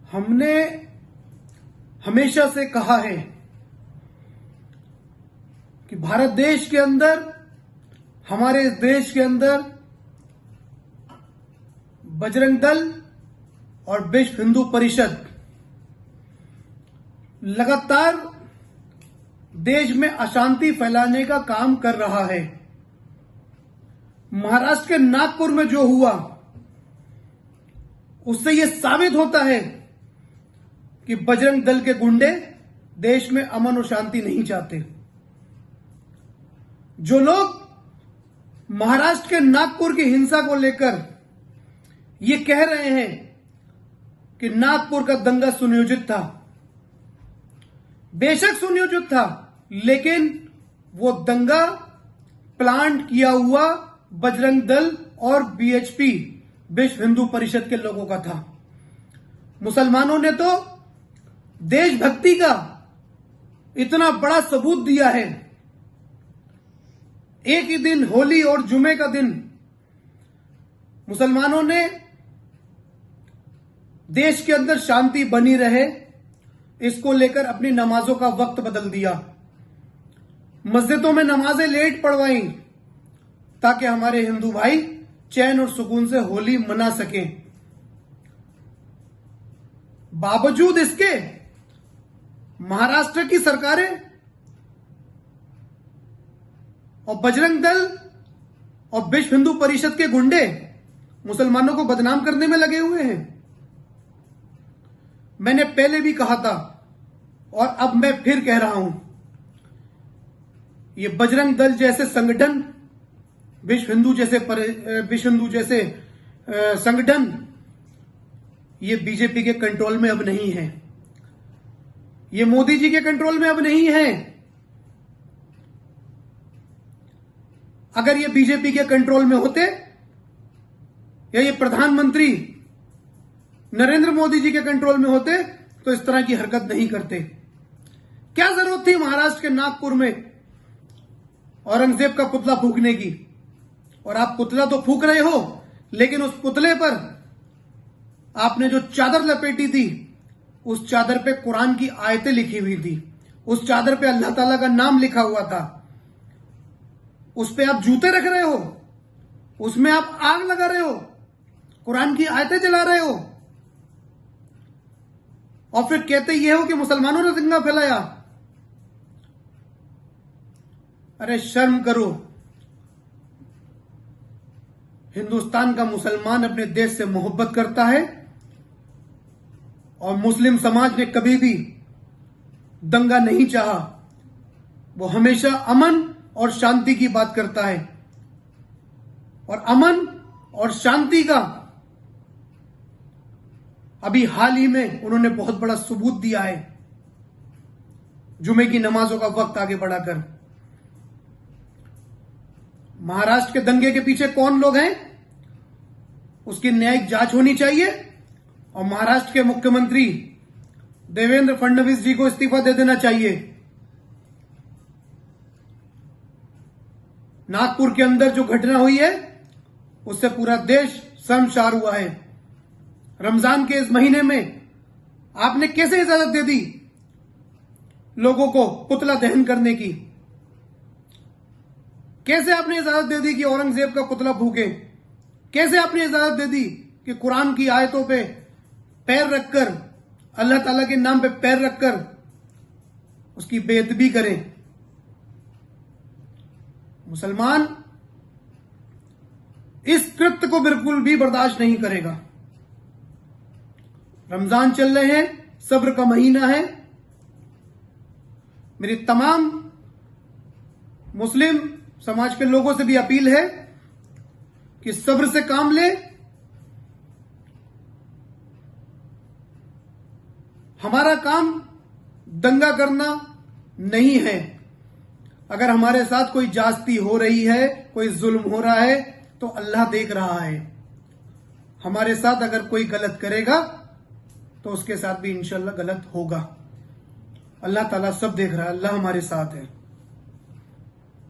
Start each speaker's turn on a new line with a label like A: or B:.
A: हमने हमेशा से कहा है कि भारत देश के अंदर, हमारे इस देश के अंदर बजरंग दल और विश्व हिंदू परिषद लगातार देश में अशांति फैलाने का काम कर रहा है। महाराष्ट्र के नागपुर में जो हुआ उससे यह साबित होता है कि बजरंग दल के गुंडे देश में अमन और शांति नहीं चाहते। जो लोग महाराष्ट्र के नागपुर की हिंसा को लेकर ये कह रहे हैं कि नागपुर का दंगा सुनियोजित था, बेशक सुनियोजित था, लेकिन वो दंगा प्लान किया हुआ बजरंग दल और बीएचपी विश्व हिंदू परिषद के लोगों का था। मुसलमानों ने तो देशभक्ति का इतना बड़ा सबूत दिया है। एक ही दिन, होली और जुमे का दिन, मुसलमानों ने देश के अंदर शांति बनी रहे, इसको लेकर अपनी नमाजों का वक्त बदल दिया। मस्जिदों में नमाजें लेट पढ़वाई ताकि हमारे हिंदू भाई चैन और सुकून से होली मना सकें। बावजूद इसके महाराष्ट्र की सरकारें और बजरंग दल और विश्व हिंदू परिषद के गुंडे मुसलमानों को बदनाम करने में लगे हुए हैं। मैंने पहले भी कहा था और अब मैं फिर कह रहा हूं, ये बजरंग दल जैसे संगठन, विश्व हिंदू जैसे संगठन ये बीजेपी के कंट्रोल में अब नहीं है, ये मोदी जी के कंट्रोल में अब नहीं है। अगर ये बीजेपी के कंट्रोल में होते या ये प्रधानमंत्री नरेंद्र मोदी जी के कंट्रोल में होते तो इस तरह की हरकत नहीं करते। क्या जरूरत थी महाराष्ट्र के नागपुर में औरंगजेब का पुतला फूकने की? और आप पुतला तो फूक रहे हो, लेकिन उस पुतले पर आपने जो चादर लपेटी थी, उस चादर पे कुरान की आयतें लिखी हुई थी, उस चादर पे अल्लाह ताला का नाम लिखा हुआ था। उस पे आप जूते रख रहे हो, उसमें आप आग लगा रहे हो, कुरान की आयतें जला रहे हो, और फिर कहते ये हो कि मुसलमानों ने दंगा फैलाया। अरे शर्म करो। हिंदुस्तान का मुसलमान अपने देश से मोहब्बत करता है और मुस्लिम समाज ने कभी भी दंगा नहीं चाहा। वो हमेशा अमन और शांति की बात करता है, और अमन और शांति का अभी हाल ही में उन्होंने बहुत बड़ा सबूत दिया है, जुमे की नमाजों का वक्त आगे बढ़ाकर। महाराष्ट्र के दंगे के पीछे कौन लोग हैं, उसकी न्यायिक जांच होनी चाहिए, और महाराष्ट्र के मुख्यमंत्री देवेंद्र फडणवीस जी को इस्तीफा दे देना चाहिए। नागपुर के अंदर जो घटना हुई है उससे पूरा देश शर्मसार हुआ है। रमजान के इस महीने में आपने कैसे इजाजत दे दी लोगों को पुतला दहन करने की? कैसे आपने इजाजत दे दी कि औरंगजेब का पुतला फूके? कैसे आपने इजाजत दे दी कि कुरान की आयतों पे पैर रखकर, अल्लाह ताला के नाम पे पैर रखकर उसकी बेअदबी करें? मुसलमान इस कृत्य को बिल्कुल भी बर्दाश्त नहीं करेगा। रमजान चल रहे हैं, सब्र का महीना है। मेरी तमाम मुस्लिम समाज के लोगों से भी अपील है कि सब्र से काम ले। हमारा काम दंगा करना नहीं है। अगर हमारे साथ कोई ज्यादती हो रही है, कोई जुल्म हो रहा है, तो अल्लाह देख रहा है। हमारे साथ अगर कोई गलत करेगा तो उसके साथ भी इंशाल्लाह गलत होगा। अल्लाह ताला सब देख रहा है, अल्लाह हमारे साथ है।